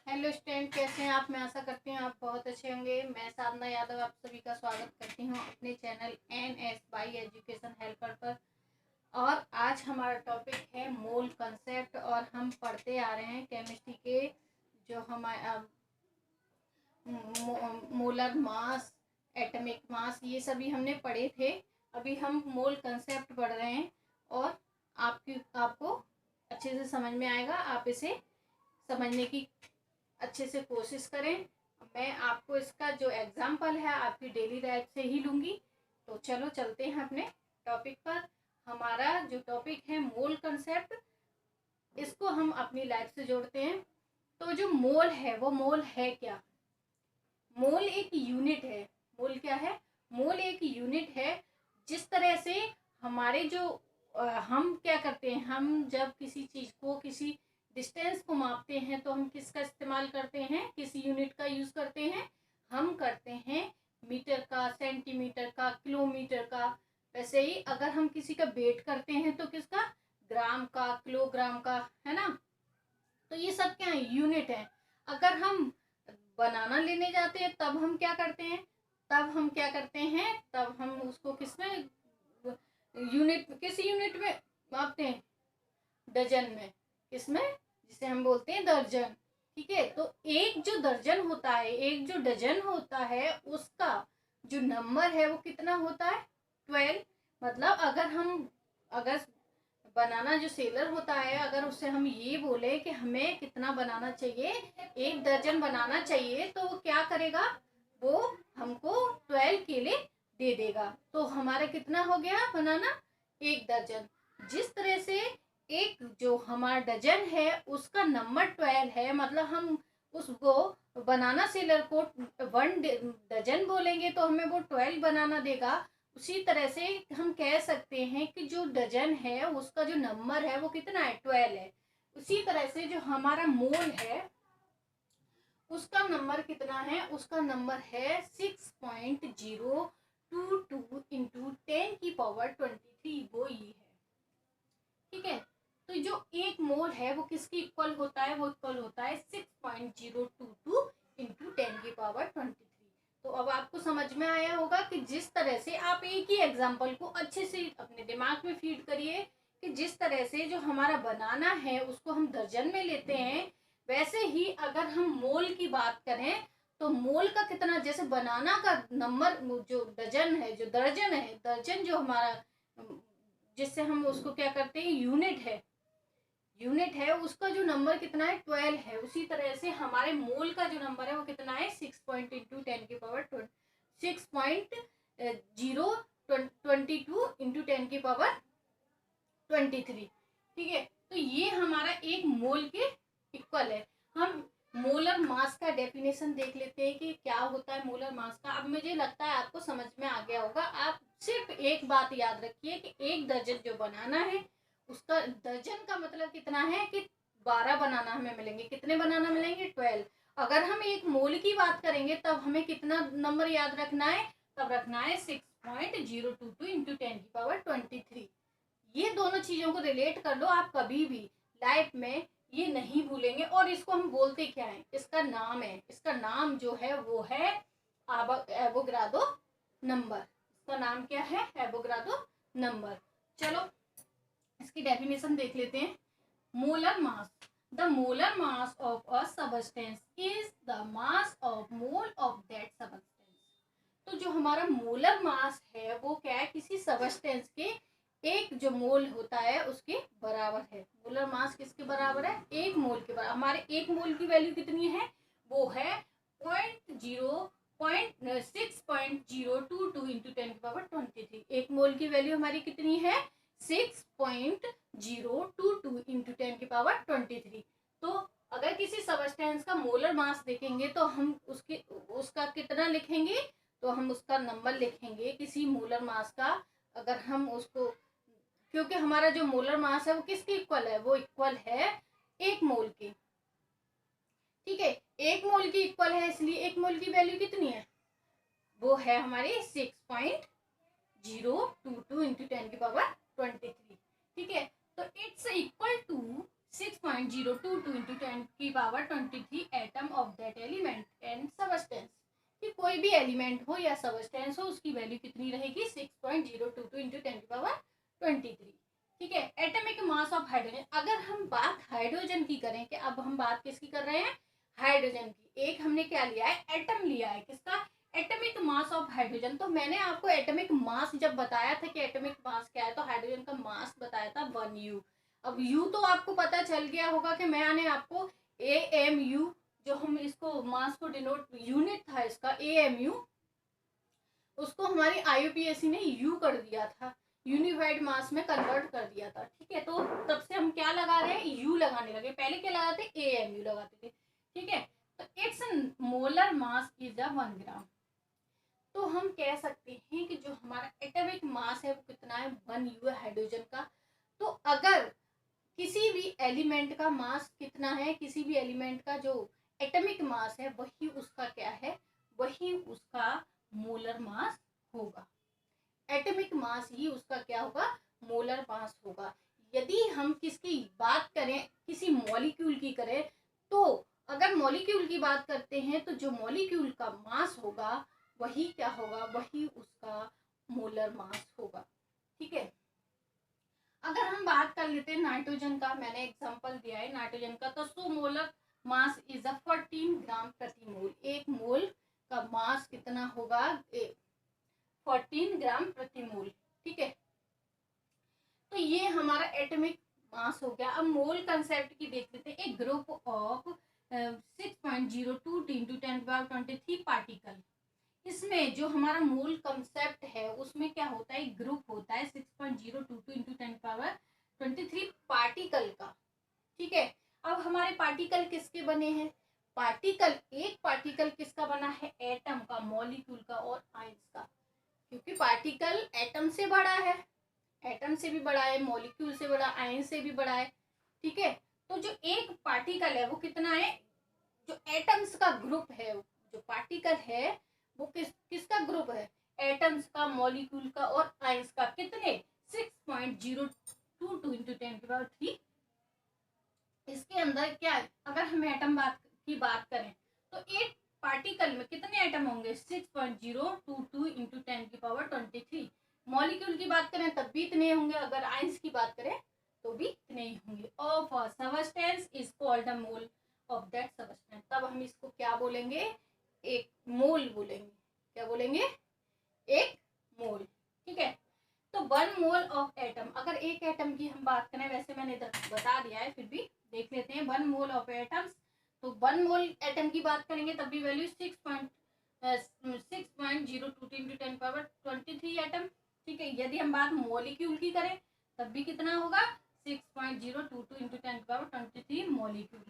Hello student, कैसे हैं आप। मैं आशा करती हूँ आप बहुत अच्छे होंगे। मैं साधना यादव आप सभी का स्वागत करती हूँ अपने चैनल NS एजुकेशन हेल्पर पर। और आज हमारा टॉपिक है मोल कंसेप्ट और हम पढ़ते आ रहे हैं केमिस्ट्री के जो हमारे मोलर मास, एटॉमिक मास, ये सभी हमने पढ़े थे। अभी हम मोल कंसेप्ट पढ़ रहे हैं और आपको अच्छे से समझ में आएगा। आप इसे समझने की अच्छे से कोशिश करें। मैं आपको इसका जो एग्जाम्पल है आपकी डेली लाइफ से ही लूँगी। तो चलो चलते हैं अपने टॉपिक पर। हमारा जो टॉपिक है मोल कंसेप्ट, इसको हम अपनी लाइफ से जोड़ते हैं। तो जो मोल है वो मोल है क्या? मोल एक यूनिट है। मोल क्या है? मोल एक यूनिट है। जिस तरह से हमारे जो हम क्या करते हैं, हम जब किसी चीज़ को, किसी डिस्टेंस को मापते हैं तो हम किसका इस्तेमाल करते हैं? किस यूनिट का यूज़ करते हैं? हम करते हैं मीटर का, सेंटीमीटर का, किलोमीटर का। वैसे ही अगर हम किसी का वेट करते हैं तो किसका? ग्राम का, किलोग्राम का, है ना। तो ये सब क्या है? यूनिट है। अगर हम बनाना लेने जाते हैं तब हम क्या करते हैं? तब हम उसको किसमें, किस यूनिट में मापते हैं? डजन में। किसमें? जिसे हम बोलते हैं दर्जन। ठीक है। तो एक जो दर्जन होता है, एक जो डजन होता है, उसका जो नंबर है वो कितना होता है? 12। मतलब अगर बनाना जो सेलर होता है, अगर उससे हम ये बोले कि हमें कितना बनाना चाहिए, 1 दर्जन बनाना चाहिए, तो वो क्या करेगा? वो हमको 12 केले दे देगा। तो हमारा कितना हो गया बनाना? 1 दर्जन। जिस तरह से एक जो हमारा डजन है उसका नंबर 12 है, मतलब हम उसको बनाना सेलर को 1 डजन बोलेंगे तो हमें वो 12 बनाना देगा। उसी तरह से हम कह सकते हैं कि जो डजन है उसका जो नंबर है वो कितना है? 12 है। उसी तरह से जो हमारा मोल है उसका नंबर कितना है? उसका नंबर है 6.022 इंटू 10⁻23। वो ये है। ठीक है। तो जो एक मोल है वो किसकी इक्वल होता है? वो इक्वल होता है 6.022 इंटू 10⁻23। तो अब आपको समझ में आया होगा कि जिस तरह से आप एक ही एग्जाम्पल को अच्छे से अपने दिमाग में फीड करिए कि जिस तरह से जो हमारा बनाना है उसको हम दर्जन में लेते हैं, वैसे ही अगर हम मोल की बात करें तो मोल का कितना, जैसे बनाना का नंबर जो डजन है, जो दर्जन है, दर्जन जो हमारा जिससे हम उसको क्या करते हैं, यूनिट है, उसका जो नंबर कितना है? 12 है। उसी तरह से हमारे मोल का जो नंबर है वो कितना है? 6.022 इंटू 10⁻23। ठीक है। तो ये हमारा एक मोल के इक्वल है। हम मोलर मास का डेफिनेशन देख लेते हैं कि क्या होता है मोलर मास का। अब मुझे लगता है आपको समझ में आ गया होगा। आप सिर्फ एक बात याद रखिए कि एक दर्जन जो बनाना है उसका दर्जन का मतलब कितना है कि 12 बनाना हमें मिलेंगे। कितने बनाना मिलेंगे? 12। अगर हम एक मोल की बात करेंगे तब हमें कितना नंबर याद रखना है? तब रखना है 6.022 इंटू 10⁻23। ये दोनों चीजों को रिलेट कर लो आप, कभी भी लाइफ में ये नहीं भूलेंगे। और इसको हम बोलते क्या है? इसका नाम है, इसका नाम जो है वो है एवोगाड्रो नंबर। इसका नाम क्या है? Avogadro number. चलो इसकी डेफिनेशन देख लेते हैं। Molar mass, the molar mass of a substance is the mass of mole of that substance. तो जो हमारा मोलर मास है वो क्या है? किसी सबस्टेंस के एक जो मोल होता है उसके बराबर है। मोलर मास किसके बराबर है? एक मोल के बराबर। हमारे एक मोल की वैल्यू कितनी है? वो है 6.022 इंटू 10⁻23। एक मोल की वैल्यू हमारी कितनी है? 6.022 इंटू 10⁻23। तो अगर किसी सबस्टेंस का मोलर मास देखेंगे तो हम उसका कितना लिखेंगे? तो हम उसका नंबर लिखेंगे किसी मोलर मास का। अगर हम उसको, क्योंकि हमारा जो मोलर मास है वो किसके इक्वल है? वो इक्वल है एक मोल के। ठीक है। एक मोल की इक्वल है, इसलिए एक मोल की वैल्यू कितनी है? वो है हमारी 6.022 इंटू 10⁻23। ठीक है। तो it's equal to 6.022 into 10⁻23 atom of that element and substance. कि कोई भी एलिमेंट हो या सबस्टेंस हो उसकी वैल्यू कितनी रहेगी 6.022 इंटू 10⁻23। ठीक है। एटॉमिक मास ऑफ हाइड्रोजन, अगर हम बात हाइड्रोजन की करें कि अब हम बात किसकी कर रहे हैं, हाइड्रोजन की। एक हमने क्या लिया है, एटम लिया है, किसका, एटॉमिक मास ऑफ हाइड्रोजन। तो मैंने आपको एटॉमिक मास जब बताया था कि एटॉमिक मास क्या है, तो हाइड्रोजन का मास बताया था 1U। अब U तो आपको पता चल गया होगा कि मैंने आपको AMU, जो हम इसको मास को डिनोट यूनिट था इसका AMU, उसको हमारी IUPAC ने U कर दिया था, यूनिफाइड मास में कन्वर्ट कर दिया था। ठीक है। तो तब से हम क्या लगा रहे हैं, U लगाने लगे। पहले क्या लगाते, AMU लगाते थे। ठीक है। तो इट्स मोलर मास इज 1 ग्राम। तो हम कह सकते हैं कि जो हमारा एटॉमिक मास है वो कितना है, 1U है हाइड्रोजन का। तो अगर किसी भी एलिमेंट का मास कितना है, किसी भी एलिमेंट का जो एटॉमिक मास है वही उसका क्या है, वही उसका मोलर मास होगा। एटॉमिक मास ही उसका क्या होगा, मोलर मास होगा। यदि हम किसकी बात करें, किसी मॉलिक्यूल की करें, तो अगर मॉलिक्यूल की बात करते हैं तो जो मॉलिक्यूल का मास होगा वही क्या होगा, वही उसका मोलर मास होगा। ठीक है। अगर हम बात कर लेते हैं नाइट्रोजन का, मैंने एग्जांपल दिया है नाइट्रोजन का, तो सो मोलर मास इज 14 ग्राम प्रति मोल। एक मोल का मास कितना होगा, 14 ग्राम प्रति मोल। ठीक है। तो ये हमारा एटॉमिक मास हो गया। अब मोल कंसेप्ट की देख लेते हैं। एक ग्रुप ऑफ 6.02 इंटू 10⁻23 पार्टिकल, इसमें जो हमारा मोल कंसेप्ट है उसमें क्या होता है, ग्रुप होता है 6.022 इंटू 10⁻23 पार्टिकल का। ठीक है। अब हमारे पार्टिकल किसके बने हैं, पार्टिकल, एक पार्टिकल किसका बना है, एटम का, मॉलिक्यूल का और आयंस का। क्योंकि पार्टिकल एटम से बड़ा है, एटम से भी बड़ा है, मॉलिक्यूल से बड़ा, आयन से भी बड़ा है। ठीक है। तो जो एक पार्टिकल है वो कितना है, जो एटम्स का ग्रुप है, जो पार्टिकल है वो किसका ग्रुप है, एटम्स का, मॉलिक्यूल का और आयंस का। कितने, 6.022 इंटू 10⁻3। इसके अंदर क्या है, अगर हम एटम की बात करें तो एक पार्टिकल में कितने एटम होंगे, 6.022 इंटू 10⁻23। मॉलिक्यूल की बात करें तब भी इतने होंगे, अगर आयंस की बात करें तो भी इतने ही होंगे। Of a substance is called a mole of that substance. तब हम इसको क्या बोलेंगे, एक मोल बोलेंगे। क्या बोलेंगे, एक मोल। ठीक है। तो 1 मोल ऑफ एटम, अगर एक एटम की हम बात करें, वैसे मैंने बता दिया है फिर भी देख लेते हैं। 1 मोल ऑफ एटम्स, तो 1 मोल एटम की बात करेंगे तब भी वैल्यू 6.022 इंटू 10⁻23 एटम। ठीक है। यदि हम बात मॉलिक्यूल की करें तब भी कितना होगा, 6.022 into 10⁻23 molecule.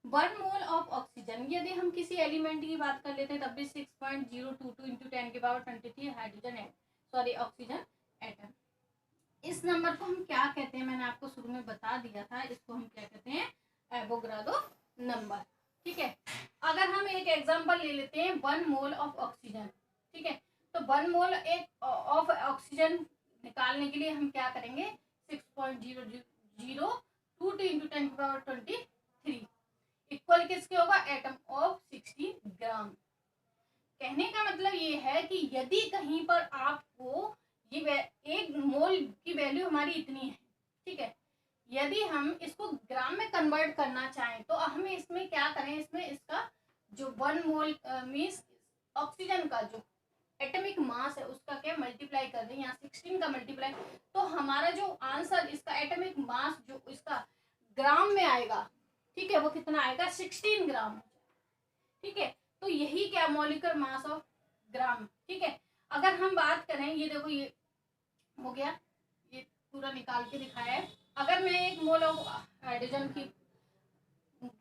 1 mole of oxygen, यदि हम किसी एलिमेंट की बात कर लेते हैं तब भी 6.022 इंटू 10⁻23 हाइड्रोजन है, सॉरी ऑक्सीजन एटम। इस नंबर को हम क्या कहते हैं, मैंने आपको शुरू में बता दिया था, इसको हम क्या कहते हैं, एवोगाड्रो नंबर। ठीक है। अगर हम एक एग्जांपल ले लेते हैं 1 मोल ऑफ ऑक्सीजन। ठीक है। तो 1 मोल एक ऑफ ऑक्सीजन निकालने के लिए हम क्या करेंगे, 6.002 इंटू 10⁻23 इक्वल किसके होगा, एटम ऑफ 16 ग्राम। कहने का मतलब ये है कि यदि कहीं पर आपको ये एक मोल की वैल्यू हमारी इतनी है, ठीक है, यदि हम इसको ग्राम में कन्वर्ट करना चाहें तो हमें इसमें क्या करें, इसमें इसका जो 1 मोल मीन्स ऑक्सीजन का जो एटॉमिक मास है उसका क्या मल्टीप्लाई कर दें, यहाँ 16 का मल्टीप्लाई, तो हमारा जो आंसर इसका एटॉमिक मास जो इसका ग्राम में आएगा, ठीक है, वो कितना आएगा, 16 ग्राम। ठीक है। तो यही क्या, मॉलिक्यूलर मास ऑफ ग्राम। ठीक है। अगर हम बात करें, ये देखो ये हो गया, ये पूरा निकाल के दिखाया है। अगर मैं एक मोल ऑफ हाइड्रोजन की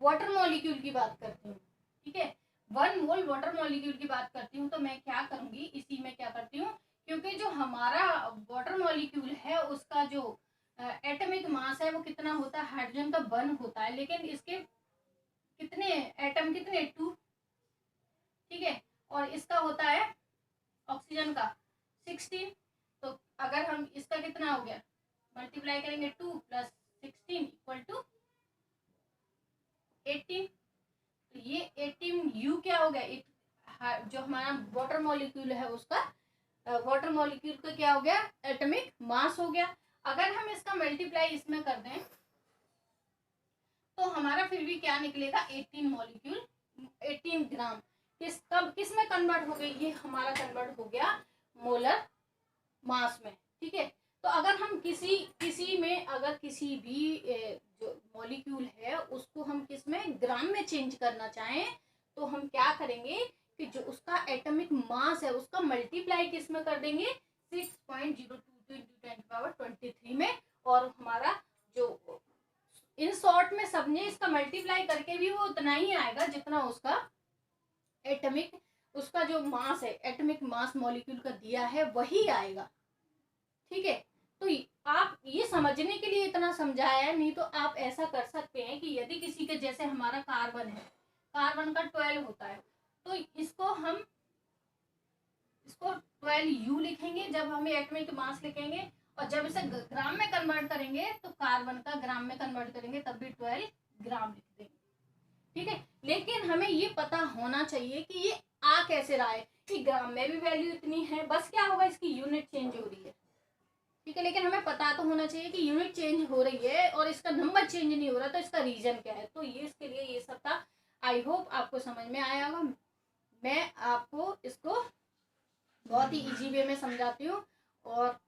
वाटर मॉलिक्यूल की बात करती हूँ, ठीक है, 1 मोल वाटर मॉलिक्यूल की बात करती हूँ, तो मैं क्या करूंगी, इसी में क्या करती हूँ, क्योंकि जो हमारा वाटर मॉलिक्यूल है उसका जो एटॉमिक मास है वो कितना होता है, हाइड्रोजन का 1 होता है, लेकिन इसके कितने एटम, कितने 2। ठीक है। और इसका होता है ऑक्सीजन का 16। तो अगर हम इसका कितना हो गया, मल्टीप्लाई करेंगे 2 + 16 = 18, ये 18U क्या हो गया, जो हमारा वाटर मॉलिक्यूल है उसका, वाटर मॉलिक्यूल का क्या हो गया, एटॉमिक मास हो गया। अगर हम इसका मल्टीप्लाई इसमें कर दें तो हमारा फिर भी क्या निकलेगा, 18 मॉलिक्यूल, 18 ग्राम। किस में कन्वर्ट हो गई, ये हमारा कन्वर्ट हो गया मोलर मास में। ठीक है, तो अगर हम किसी में, अगर किसी भी जो मॉलिक्यूल है उसको हम किस में, ग्राम में चेंज करना चाहें, तो हम क्या करेंगे कि जो उसका एटॉमिक मास है उसका मल्टीप्लाई किस में कर देंगे, 6.022 × 10⁻23 में। और हमारा जो इन शॉर्ट में सबने इसका मल्टीप्लाई करके भी वो उतना ही आएगा जितना उसका एटॉमिक, उसका जो मास है, एटॉमिक मास मॉलिक्यूल का दिया है वही आएगा। ठीक है, तो आप ये समझने के लिए इतना समझाया है, नहीं तो आप ऐसा कर सकते हैं कि यदि किसी के, जैसे हमारा कार्बन है, कार्बन का 12 होता है, तो इसको 12U लिखेंगे जब हमें एटॉमिक मास लिखेंगे, और जब इसे ग्राम में कन्वर्ट करेंगे तो कार्बन का ग्राम में कन्वर्ट करेंगे तब भी 12 ग्राम लिख देंगे। ठीक है, लेकिन हमें ये पता होना चाहिए कि ये आ कैसे रहा है, कि ग्राम में भी वैल्यू इतनी है, बस क्या होगा इसकी यूनिट चेंज हो रही है। ठीक है, लेकिन हमें पता तो होना चाहिए कि यूनिट चेंज हो रही है और इसका नंबर चेंज नहीं हो रहा, तो इसका रीजन क्या है। तो ये इसके लिए ये सब था। आई होप आपको समझ में आया होगा। मैं आपको इसको बहुत ही इजी वे में समझाती हूँ, और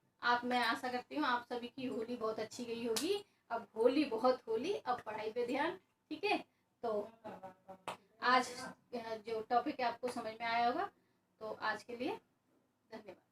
मैं आशा करती हूँ आप सभी की होली बहुत अच्छी गई होगी। अब होली बहुत होली, अब पढ़ाई पे ध्यान। ठीक है, तो आज जो टॉपिक है आपको समझ में आया होगा। तो आज के लिए धन्यवाद।